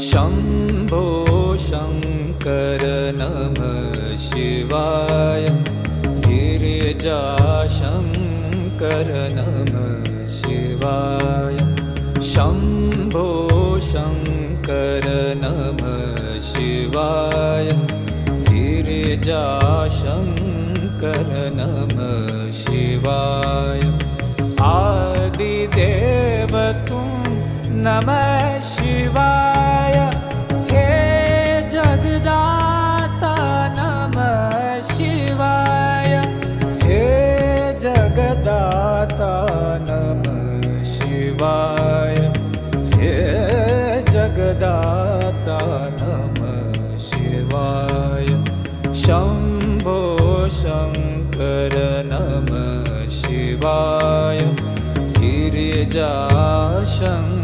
शम्भो शङ्कर नमः शिवाय गिरिजाशङ्कर नमः शिवाय शम्भो शङ्कर नमः शिवाय गिरिजाशङ्कर नमः शिवाय आदिदेव तुम नमः शिवाय हे जगदाता नमः शिवाय हे जगदाता नमः शिवाय हे जगदाता नमः शिवाय शम्भो शङ्कर नमः शिवाय गिरिजाशङ्कर